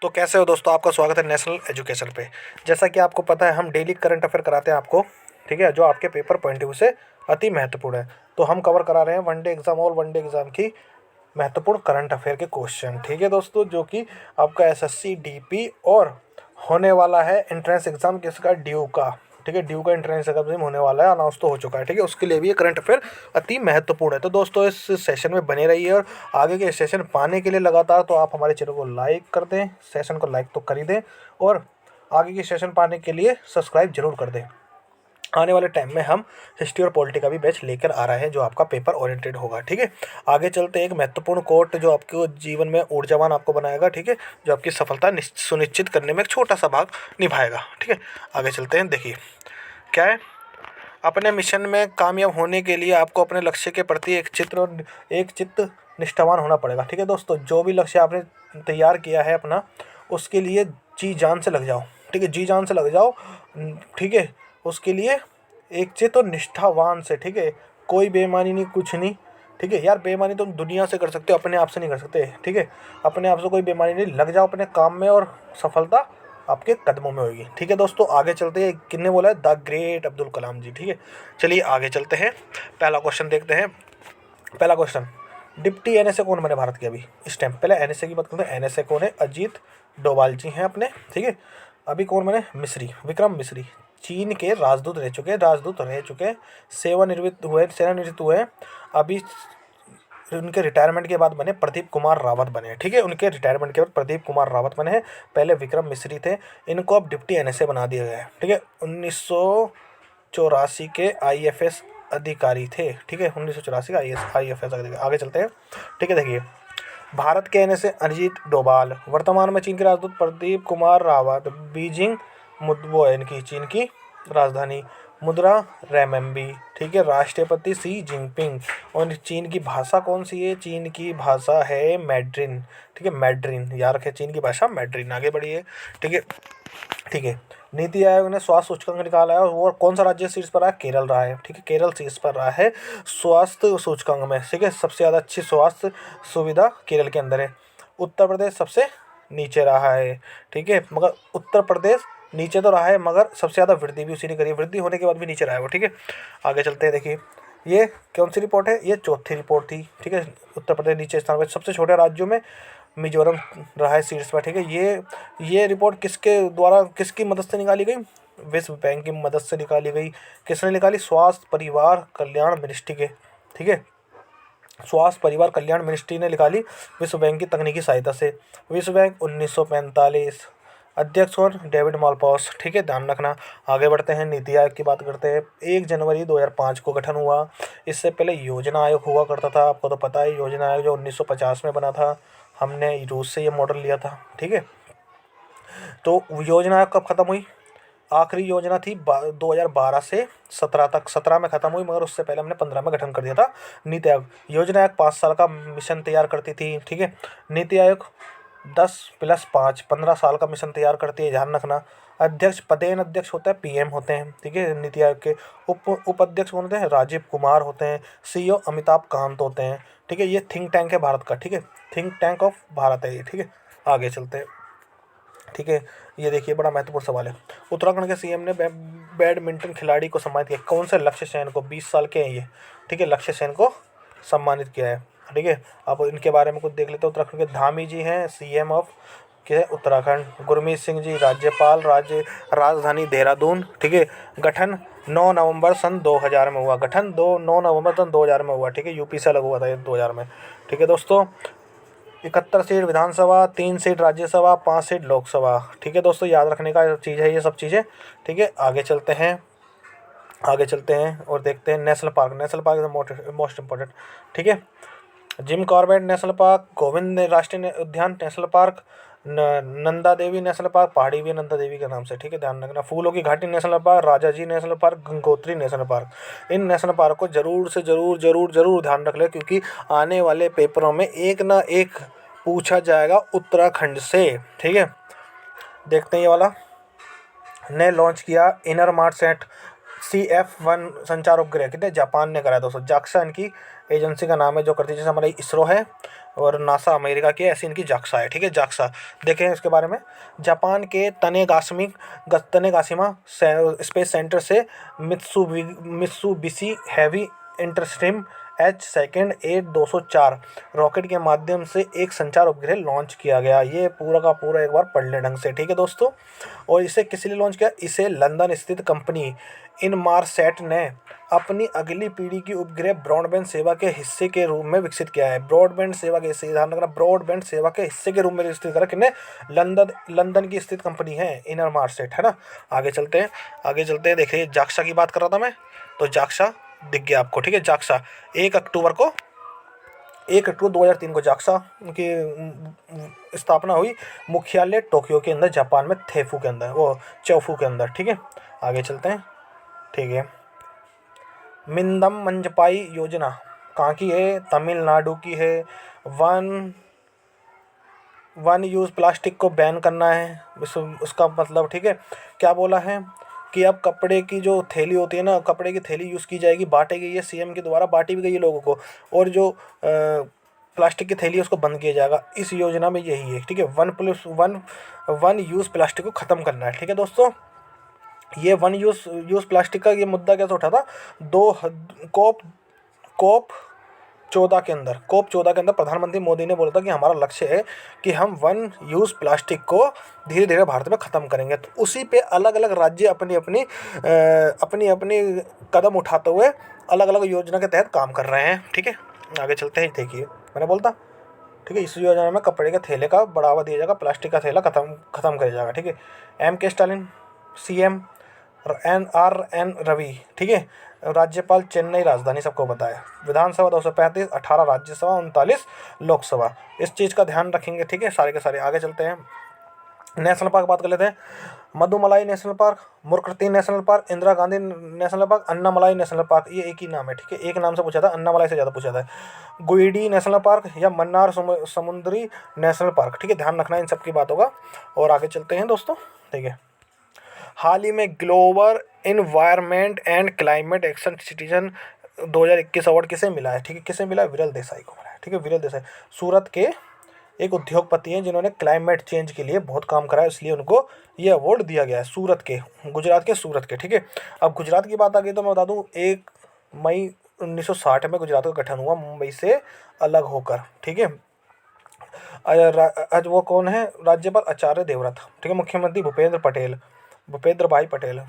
तो कैसे हो दोस्तों, आपका स्वागत है नेशनल एजुकेशन पे। जैसा कि आपको पता है हम डेली करंट अफेयर कराते हैं आपको, ठीक है, जो आपके पेपर पॉइंट ऑफ व्यू से अति महत्वपूर्ण है। तो हम कवर करा रहे हैं वनडे एग्जाम और वनडे एग्जाम की महत्वपूर्ण करंट अफेयर के क्वेश्चन, ठीक है दोस्तों, जो कि आपका एसएससी डीपी और होने वाला है एंट्रेंस एग्जाम किसका, ड्यू का, ठीक है, ड्यू का एंट्रेंस एग्जाम होने वाला है, अनाउंस तो हो चुका है, ठीक है, उसके लिए भी ये करंट अफेयर अति महत्वपूर्ण है। तो दोस्तों इस सेशन में बने रहिए और आगे के सेशन पाने के लिए लगातार तो आप हमारे चैनल को लाइक कर दें, सेशन को लाइक तो कर ही दें, और आगे के सेशन पाने के लिए सब्सक्राइब जरूर कर दें। आने वाले टाइम में हम हिस्ट्री और पॉलिटी का भी बैच लेकर आ रहे हैं जो आपका पेपर ओरिएंटेड होगा, ठीक है। आगे चलते एक महत्वपूर्ण कोट जो आपको जीवन में ऊर्जावान आपको बनाएगा, ठीक है, जो आपकी सफलता सुनिश्चित करने में एक छोटा सा भाग निभाएगा, ठीक है। आगे चलते हैं, देखिए क्या है। अपने मिशन में कामयाब होने के लिए आपको अपने लक्ष्य के प्रति एक चित्त निष्ठावान होना पड़ेगा, ठीक है दोस्तों। जो भी लक्ष्य आपने तैयार किया है अपना, उसके लिए जी जान से लग जाओ, ठीक है, जी जान से लग जाओ, ठीक है। उसके लिए एक चित्त और निष्ठावान से, ठीक है, कोई बेईमानी नहीं, कुछ नहीं, ठीक है यार। बेईमानी तुम दुनिया से कर सकते हो, अपने आप से नहीं कर सकते, ठीक है। अपने आप से कोई बेईमानी नहीं, लग जाओ अपने काम में और सफलता आपके कदमों में होगी, ठीक है दोस्तों। आगे चलते हैं, किसने बोला है, द ग्रेट अब्दुल कलाम जी, ठीक है। चलिए आगे चलते हैं, पहला क्वेश्चन देखते हैं। पहला क्वेश्चन, डिप्टी एनएसए कौन बने भारत के अभी इस टाइम। पहले एनएसए की बात करते हैं, एनएसए कौन है, अजीत डोभाल जी हैं अपने, ठीक है। अभी कौन बने, मिस्री, विक्रम मिस्री, चीन के राजदूत रह चुके, सेवानिवृत्त हुए। अभी उनके रिटायरमेंट के बाद बने प्रदीप कुमार रावत बने, ठीक है। उनके रिटायरमेंट के बाद प्रदीप कुमार रावत बने हैं, पहले विक्रम मिस्री थे। इनको अब डिप्टी एनएसए बना दिया गया है, ठीक है। 1984 के आईएफएस अधिकारी थे, ठीक है, 1984 का आईएफएस अधिकारी। आगे चलते हैं, ठीक है। देखिए, भारत के एनएसए अजीत डोभाल, वर्तमान में चीन के राजदूत प्रदीप कुमार रावत, बीजिंग वो है इनकी चीन की राजधानी, मुद्रा रेमबी, ठीक है, राष्ट्रपति सी जिनपिंग। और चीन की भाषा कौन सी है, चीन की भाषा है मैड्रिन, ठीक है, मैड्रिन याद रखें, चीन की भाषा मैड्रिन। आगे बढ़िए, ठीक है, ठीक है। नीति आयोग ने स्वास्थ्य सूचकांक निकाला है और वो कौन सा राज्य शीर्ष पर रहा है, केरल रहा है, ठीक है, केरल शीर्ष पर रहा है स्वास्थ्य सूचकांक में, ठीक है। सबसे ज़्यादा अच्छी स्वास्थ्य सुविधा केरल के अंदर है। उत्तर प्रदेश सबसे नीचे रहा है, ठीक है, मगर उत्तर प्रदेश नीचे तो रहा है, मगर सबसे ज़्यादा वृद्धि भी उसी ने करी है, वृद्धि होने के बाद भी नीचे रहा है वो, ठीक है। आगे चलते हैं, देखिए ये कौन सी रिपोर्ट है, ये चौथी रिपोर्ट थी, ठीक है। उत्तर प्रदेश नीचे स्थान पर, सबसे छोटे राज्यों में मिजोरम रहा है शीर्ष पर, ठीक है। ये रिपोर्ट किसके द्वारा, किसकी मदद से निकाली गई, विश्व बैंक की मदद से निकाली गई। किसने निकाली, स्वास्थ्य परिवार कल्याण मिनिस्ट्री के, ठीक है, स्वास्थ्य परिवार कल्याण मिनिस्ट्री ने निकाली विश्व बैंक की तकनीकी सहायता से। विश्व बैंक 1945, अध्यक्ष कौन, डेविड मालपास, ठीक है, ध्यान रखना। आगे बढ़ते हैं, नीति आयोग की बात करते हैं। 1 जनवरी 2005 को गठन हुआ। इससे पहले योजना आयोग हुआ करता था, आपको तो पता है, योजना आयोग जो 1950 में बना था, हमने रूस से ये मॉडल लिया था, ठीक है। तो योजना आयोग कब खत्म हुई, आखिरी योजना थी 2012 से 17 तक, 17 में खत्म हुई, मगर उससे पहले हमने 15 में गठन कर दिया था नीति आयोग। योजना आयोग 5 साल का मिशन तैयार करती थी, ठीक है। नीति आयोग 10+5 15 साल का मिशन तैयार करती है, ध्यान रखना। अध्यक्ष पदेन अध्यक्ष होता है, पीएम होते हैं, ठीक है, नीति आयोग के। उपाध्यक्ष कौन होते हैं, राजीव कुमार होते हैं। सीईओ अमिताभ कांत होते हैं, ठीक है। ये थिंक टैंक है भारत का, ठीक है, थिंक टैंक ऑफ भारत है ये, ठीक है। आगे चलते हैं, ठीक है। ये देखिए बड़ा महत्वपूर्ण सवाल है। उत्तराखंड के सीएम ने बैडमिंटन खिलाड़ी को सम्मानित किया, कौन से, लक्ष्य सेन को, 20 साल के हैं ये, ठीक है, लक्ष्य सेन को सम्मानित किया है, ठीक है। अब इनके बारे में कुछ देख लेते हैं। उत्तराखंड के धामी जी हैं सीएम ऑफ के उत्तराखंड। गुरमीत सिंह जी राज्यपाल, राजधानी देहरादून, ठीक है। गठन 9 नवंबर सन 2000 में हुआ, गठन 9 नवंबर सन 2000 में हुआ, ठीक है। यूपी से अलग हुआ था ये 2000 में, ठीक है दोस्तों। 71 सीट विधानसभा, 3 सीट राज्यसभा, 5 सीट लोकसभा, ठीक है दोस्तों, याद रखने का चीज़ है ये सब चीज़ें, ठीक है। आगे चलते हैं, आगे चलते हैं और देखते हैं national park. National park is most important, ठीक है। Jim Corbett national park, Govind राष्ट्रीय उद्यान national park, Nanda Devi national park, पहाड़ी भी नंदा देवी के नाम से, ठीक है, ध्यान रखना। फूलों की घाटी national park, Rajaji national park, Gangotri national park. इन नेशनल पार्क को जरूर से जरूर जरूर जरूर ध्यान रख ले, क्योंकि आने वाले पेपरों में एक ना एक पूछा जाएगा उत्तराखंड से, ठीक है। देखते हैं ये वाला, ने लॉन्च किया इनर मार्ससेट CF-1 संचार उपग्रह, कितने, जापान ने कराया दोस्तों। जाक्सा इनकी एजेंसी का नाम है जो करती है, जैसे हमारा इसरो है और नासा अमेरिका की है, ऐसी इनकी जाक्सा है, ठीक है, जाक्सा। देखें इसके बारे में, जापान के तनेगाशिमा स्पेस सेंटर से मित्सुबिशी हैवी इंटरस्ट्रीम H2A-204 रॉकेट के माध्यम से एक संचार उपग्रह लॉन्च किया गया। ये पूरा का पूरा एक बार पढ़ लें ढंग से, ठीक है दोस्तों। और इसे किस लिए लॉन्च किया? इसे लंदन स्थित कंपनी इनमारसैट ने अपनी अगली पीढ़ी की उपग्रह ब्रॉडबैंड सेवा के हिस्से के रूप में विकसित किया है। ब्रॉडबैंड सेवा के हिस्से, ध्यान रखना, ब्रॉडबैंड सेवा के हिस्से के रूप में विकसित करा किसने? लंदन की स्थित कंपनी है इनमारसैट, है ना। आगे चलते हैं, देखिए जाक्सा की बात कर रहा था मैं, तो जाक्सा दिख गया आपको, ठीक है। जाक्सा 1 अक्टूबर 2003 को जाक्सा की स्थापना हुई। मुख्यालय टोक्यो के अंदर, जापान में थेफू के अंदर, वो चौफू के अंदर, ठीक है। आगे चलते हैं, ठीक है। मिंदम मंजपाई योजना कहाँ की है? तमिलनाडु की है। वन यूज़ प्लास्टिक को बैन करना है, उसका मतलब, ठीक है, क्या बोला है कि अब कपड़े की जो थैली होती है ना, कपड़े की थैली यूज़ की जाएगी, बांटी गई है, सीएम के द्वारा बांटी भी गई है लोगों को, और जो प्लास्टिक की थैली है उसको बंद किया जाएगा। इस योजना में यही है, ठीक है। वन यूज़ प्लास्टिक को ख़त्म करना है, ठीक है दोस्तों। ये यूज़ प्लास्टिक का ये मुद्दा कैसे उठा था? कोप 14 के अंदर प्रधानमंत्री मोदी ने बोला था कि हमारा लक्ष्य है कि हम वन यूज़ प्लास्टिक को धीरे धीरे भारत में ख़त्म करेंगे। तो उसी पे अलग अलग राज्य अपनी अपनी कदम उठाते हुए अलग अलग योजना के तहत काम कर रहे हैं, ठीक है। आगे चलते हैं, देखिए मैंने बोलता, ठीक है। इस योजना में कपड़े के थैले का बढ़ावा दिया जाएगा, प्लास्टिक का थैला खत्म किया जाएगा, ठीक है। M.K. Stalin CM, NRN Ravi, ठीक है, राज्यपाल चेन्नई राजधानी, सबको बताया। विधानसभा 235, 18 राज्यसभा, 39 लोकसभा। इस चीज़ का ध्यान रखेंगे, ठीक है, सारे के सारे। आगे चलते हैं, नेशनल पार्क बात कर लेते हैं। Mudumalai national park, Mukurthi national park, Indira Gandhi national park, Annamalai national park, ये एक ही नाम है, ठीक है। एक नाम से पूछा था, अन्नामलाई से ज़्यादा पूछा था। गुइडी नेशनल पार्क या मन्नार समुद्री नेशनल पार्क, ठीक है, ध्यान रखना इन सब की बातों का। और आगे चलते हैं दोस्तों, ठीक है। हाल ही में global environment and climate action citizen 2021 award किसे मिला है? ठीक है, किसे मिला है? विरल देसाई को मिला है, ठीक है। विरल देसाई सूरत के एक उद्योगपति हैं जिन्होंने क्लाइमेट चेंज के लिए बहुत काम करा है, इसलिए उनको ये अवार्ड दिया गया है। गुजरात के सूरत के, ठीक है। अब गुजरात की बात आ गई तो मैं बता दूं, 1 मई 1960 में गुजरात का गठन हुआ मुंबई से अलग होकर, ठीक है। आज वो कौन है? राज्यपाल आचार्य देवव्रत, ठीक है। मुख्यमंत्री भूपेंद्र भाई पटेल।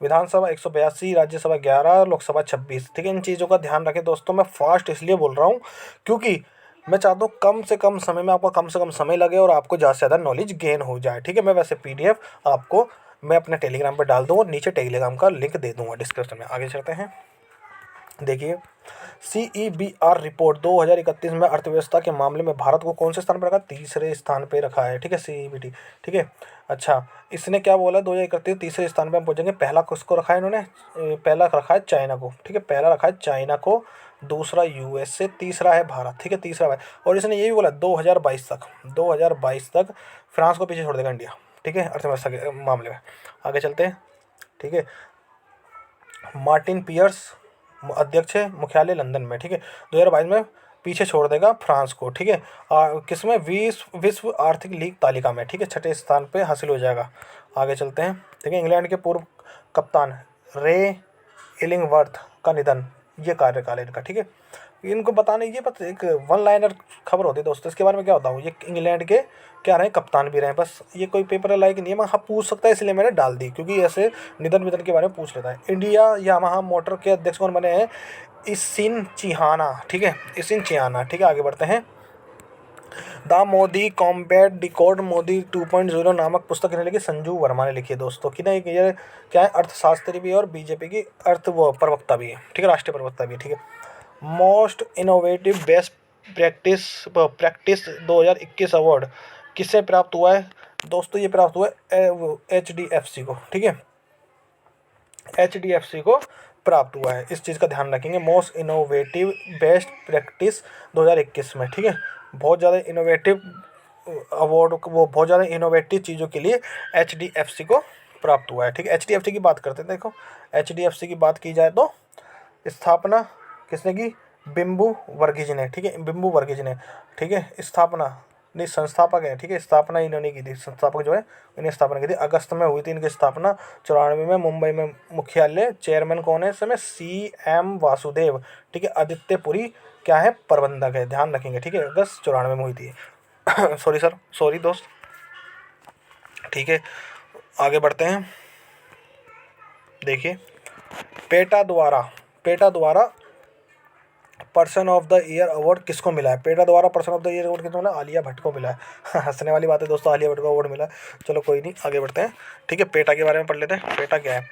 विधानसभा 182, राज्यसभा 11, लोकसभा 26, ठीक है। इन चीज़ों का ध्यान रखें दोस्तों। मैं फास्ट इसलिए बोल रहा हूँ क्योंकि मैं चाहता हूँ कम से कम समय में आपको कम से कम समय लगे और आपको ज़्यादा से ज़्यादा नॉलेज गेन हो जाए, ठीक है। मैं वैसे PDF आपको मैं अपने टेलीग्राम पर डाल दूँ और नीचे टेलीग्राम का लिंक दे दूँगा डिस्क्रिप्शन में। आगे चलते हैं, देखिए। CEBR रिपोर्ट 2031 में अर्थव्यवस्था के मामले में भारत को कौन से स्थान पर रखा? तीसरे स्थान पे रखा है, ठीक है। CEBT, ठीक है। अच्छा, इसने क्या बोला? 2031 तीसरे स्थान पे हम पहुंचेंगे। पहला किसको रखा है इन्होंने? पहला रखा है चाइना को, ठीक है। पहला रखा है चाइना को, दूसरा USA, तीसरा है भारत, ठीक है, तीसरा है। और इसने ये भी बोला 2022 तक फ्रांस को पीछे छोड़ देगा इंडिया, ठीक है, अर्थव्यवस्था के मामले में। आगे चलते हैं, ठीक है। मार्टिन पियर्स अध्यक्ष है, मुख्यालय लंदन में, ठीक है। 2022 में पीछे छोड़ देगा फ्रांस को, ठीक है। किसमें? विश्व आर्थिक लीग तालिका में, ठीक है, 6ठे स्थान पे हासिल हो जाएगा। आगे चलते हैं, ठीक है। इंग्लैंड के पूर्व कप्तान रे इलिंगवर्थ का निधन, ये कार्यकाल है इनका, ठीक है। इनको बताने ये पता, एक वन लाइनर खबर होती है दोस्तों, इसके बारे में क्या होता हूँ, ये इंग्लैंड के क्या रहे, कप्तान भी रहे, बस ये कोई पेपर लाइक नहीं है, मैं हाँ पूछ सकता है इसलिए मैंने डाल दी, क्योंकि ऐसे निधन के बारे में पूछ लेता है। इंडिया यामाहा मोटर के अध्यक्ष कौन बने हैं? इसिन चिहाना, ठीक है, इसिन चिहाना, ठीक है। आगे बढ़ते हैं, the Modi combat decode Modi 2.0 नामक पुस्तक किसने लिखी? संजू वर्मा ने लिखी है दोस्तों। कि नहीं, ये क्या है? अर्थशास्त्री भी है और BJP की प्रवक्ता भी है, ठीक है, राष्ट्रीय प्रवक्ता भी है, ठीक है। Most innovative best practice 2021 award किससे प्राप्त हुआ है दोस्तों? ये प्राप्त हुआ है HDFC को, ठीक है, HDFC को प्राप्त हुआ है। इस चीज़ का ध्यान रखेंगे, मोस्ट इनोवेटिव बेस्ट प्रैक्टिस 2021 में, ठीक है। बहुत ज़्यादा इनोवेटिव अवार्ड, वो बहुत ज़्यादा इनोवेटिव चीज़ों के लिए HDFC को प्राप्त हुआ है, ठीक है। HDFC की बात करते हैं, देखो HDFC की बात की जाए तो स्थापना किसने की? बिम्बु वर्गीज ने, ठीक है, बिम्बु वर्गीज ने, ठीक है, स्थापना नहीं संस्थापक है, ठीक है, स्थापना इन्होंने की थी, संस्थापक जो है इन्हें स्थापना की थी, अगस्त में हुई थी इनकी स्थापना 94 में मुंबई में मुख्यालय। चेयरमैन कौन है इस समय, CM वासुदेव, ठीक है, आदित्यपुरी क्या है प्रबंधक है, ध्यान रखेंगे, ठीक है, अगस्त 94 में हुई थी। सॉरी सर, सॉरी दोस्त, ठीक है, आगे बढ़ते हैं। देखिए पेटा द्वारा person of the year award किसको मिला है, पेटा द्वारा person of the year award किसको मिला, आलिया भट्ट को मिला है। हंसने वाली बात है दोस्तों, आलिया भट्ट को अवार्ड मिला है। चलो कोई नहीं, आगे बढ़ते हैं, ठीक है, पेटा के बारे में पढ़ लेते हैं। पेटा क्या है,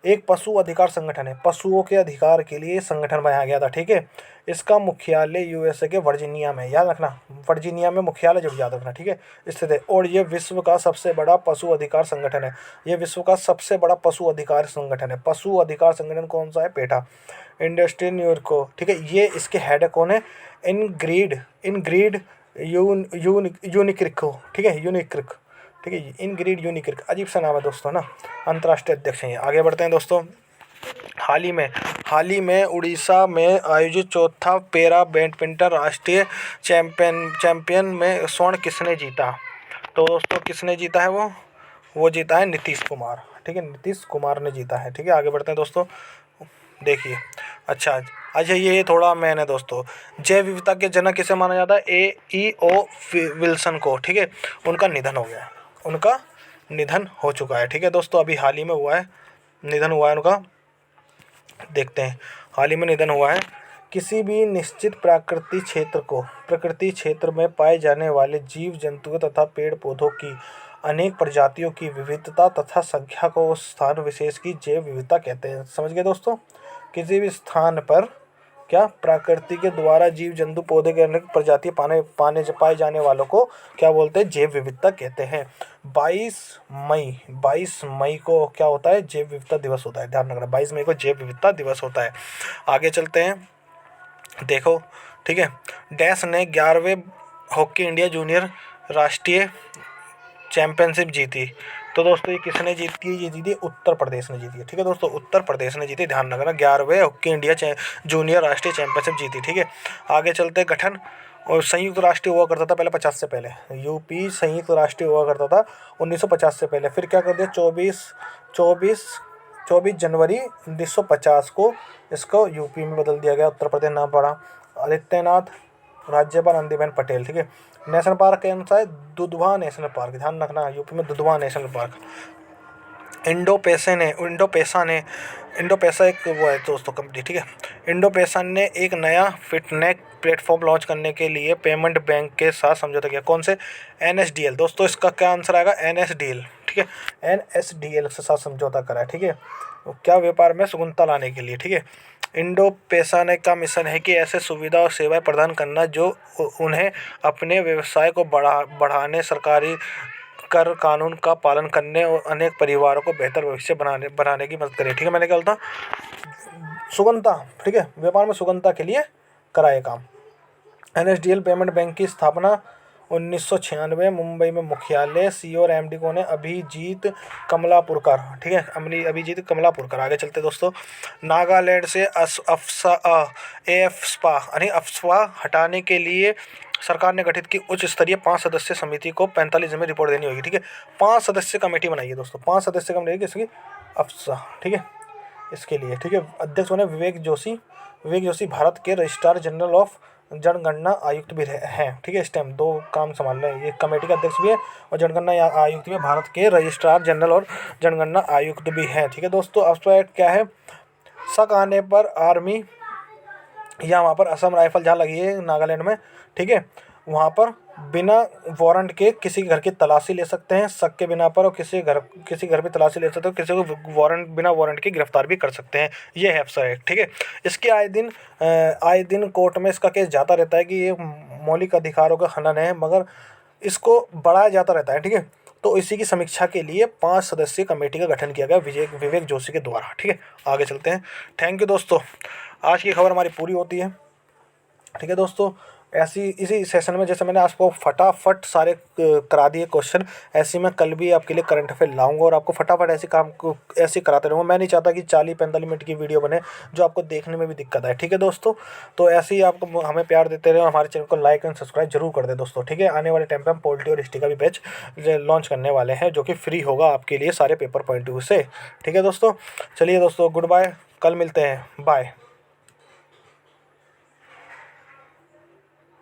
एक पशु अधिकार संगठन है, पशुओं के अधिकार के लिए संगठन बनाया गया था, ठीक है। इसका मुख्यालय USA के वर्जीनिया में, याद रखना, वर्जीनिया में मुख्यालय जब याद रखना, ठीक है, स्थित है। और ये विश्व का सबसे बड़ा पशु अधिकार संगठन है, ये विश्व का सबसे बड़ा पशु अधिकार संगठन है। पशु अधिकार संगठन कौन सा है, पेटा, इंडस्ट्री न्यूयॉर्क को, ठीक है। ये इसके हेड कौन है, इनग्रीड यूनिक्रिक को, ठीक है, यूनिक्रिक, ठीक है, इनग्रीड यूनिक्रिक, अजीब सा नाम है दोस्तों ना, अंतर्राष्ट्रीय अध्यक्ष हैं ये। आगे बढ़ते हैं दोस्तों। हाल ही में उड़ीसा में आयोजित चौथा पैरा बैडमिंटन राष्ट्रीय चैंपियन में स्वर्ण किसने जीता, तो दोस्तों किसने जीता है, वो जीता है नीतीश कुमार, ठीक है, नीतीश कुमार ने जीता है, ठीक है। आगे बढ़ते हैं दोस्तों, देखिए, अच्छा ये थोड़ा मैंने दोस्तों, जैव विविधता के जनक किसे माना जाता है, E.O. विल्सन को, ठीक है, उनका निधन हो गया है, उनका निधन हो चुका है, ठीक है दोस्तों, अभी हाल ही में हुआ है, निधन हुआ है उनका, देखते हैं, हाल ही में निधन हुआ है। किसी भी निश्चित प्रकृति क्षेत्र में पाए जाने वाले जीव जंतुओं तथा पेड़ पौधों की अनेक प्रजातियों की विविधता तथा संख्या को स्थान विशेष की जैव विविधता कहते हैं। समझ गए दोस्तों, किसी भी स्थान पर क्या प्रकृति के द्वारा जीव जंतु पौधे के अनेक प्रजाति पाए जाने वालों को क्या बोलते हैं, जैव विविधता कहते हैं। 22 मई को क्या होता है, जैव विविधता दिवस होता है, ध्यान रखना, 22 मई को जैव विविधता दिवस होता है। आगे चलते हैं, देखो, ठीक है, डैश ने 11वें हॉकी इंडिया जूनियर राष्ट्रीय चैंपियनशिप जीती, तो दोस्तों ये किसने जीती है, ये जीती उत्तर प्रदेश ने जीती है, ठीक है दोस्तों, उत्तर प्रदेश ने जीती, ध्यान रखना, 11वें हॉकी इंडिया जूनियर राष्ट्रीय चैंपियनशिप जीती, ठीक है। आगे चलते, गठन और संयुक्त राष्ट्र हुआ करता था पहले 50 से पहले, यूपी संयुक्त राष्ट्र हुआ करता था 1950 से पहले, फिर क्या कर दिया 24 जनवरी 1950 को इसको यूपी में बदल दिया गया, उत्तर प्रदेश नाम पड़ा। आदित्यनाथ, राज्यपाल आनंदीबेन पटेल, ठीक है। नेशनल पार्क कौन सा है, दुधवा नेशनल पार्क, ध्यान रखना, यूपी में दुधवा नेशनल पार्क। इंडो पैसा एक वो है दोस्तों कंपनी, ठीक है। इंडो पैसा ने एक नया फिटनेक प्लेटफॉर्म लॉन्च करने के लिए पेमेंट बैंक के साथ समझौता किया, कौन से, NSDL, दोस्तों इसका क्या आंसर आएगा, NSDL, ठीक है, NSDL के साथ समझौता करा है, ठीक है, क्या व्यापार में सुगमता लाने के लिए, ठीक है। इंडो पैसा ने का मिशन है कि ऐसे सुविधा और सेवाएं प्रदान करना जो उन्हें अपने व्यवसाय को बढ़ाने, सरकारी कर कानून का पालन करने और अनेक परिवारों को बेहतर भविष्य बनाने की मदद करे, ठीक है। मैंने क्या बोलता, सुगमता, ठीक है, व्यापार में सुगमता के लिए कराए काम। NSDL पेमेंट बैंक की स्थापना 1996, मुंबई में मुख्यालय, CEO और MD कौन है, अभिजीत कमलापुरकर, ठीक है, अभिजीत कमलापुरकर। आगे चलते दोस्तों, नागालैंड से अफस्पा हटाने के लिए सरकार ने गठित की उच्च स्तरीय 5 सदस्यीय समिति को 45 दिन में रिपोर्ट देनी होगी, ठीक है। 5 सदस्य कमेटी बनाई है दोस्तों, 5 सदस्य कमेटी किसकी, अफसा, ठीक है, इसके लिए, ठीक है। अध्यक्ष बने विवेक जोशी भारत के रजिस्ट्रार जनरल ऑफ जनगणना आयुक्त भी हैं, ठीक है। इस टाइम 2 काम संभाल रहे हैं, ये कमेटी का अध्यक्ष भी है और जनगणना आयुक्त भी, भारत के रजिस्ट्रार जनरल और जनगणना आयुक्त भी हैं, ठीक है दोस्तों। अफस्पा क्या है, शक आने पर आर्मी या वहाँ पर असम राइफल जहाँ लगी है नागालैंड में, ठीक है, वहाँ पर बिना वारंट के किसी के घर की तलाशी ले सकते हैं, शक के बिना पर, और किसी घर की तलाशी ले सकते हो, किसी को बिना वारंट के गिरफ्तार भी कर सकते हैं, ये है अफसर एक्ट, ठीक है। इसके आए दिन कोर्ट में इसका केस जाता रहता है कि ये मौलिक अधिकारों का हनन है, मगर इसको बढ़ाया जाता रहता है, ठीक है। तो इसी की समीक्षा के लिए 5 सदस्यीय कमेटी का गठन किया गया विवेक जोशी के द्वारा, ठीक है। आगे चलते हैं, थैंक यू दोस्तों, आज की खबर हमारी पूरी होती है, ठीक है दोस्तों। ऐसी इसी सेशन में जैसे मैंने आपको फटाफट सारे करा दिए क्वेश्चन, ऐसे मैं कल भी आपके लिए करंट अफेयर लाऊंगा और आपको फटाफट ऐसे काम को ऐसे कराते रहूँगा। मैं नहीं चाहता कि 40-45 मिनट की वीडियो बने जो आपको देखने में भी दिक्कत आए, ठीक है दोस्तों। तो ऐसे ही आपको हमें प्यार देते रहे, हमारे चैनल को लाइक एंड सब्सक्राइब जरूर कर दे दोस्तों, ठीक है। आने वाले टाइम पे हम पॉलिटी और हिस्ट्री का भी बैच लॉन्च करने वाले हैं जो कि फ्री होगा आपके लिए सारे पेपर पॉइंट ऑफ व्यू से, ठीक है दोस्तों। चलिए दोस्तों, गुड बाय, कल मिलते हैं, बाय।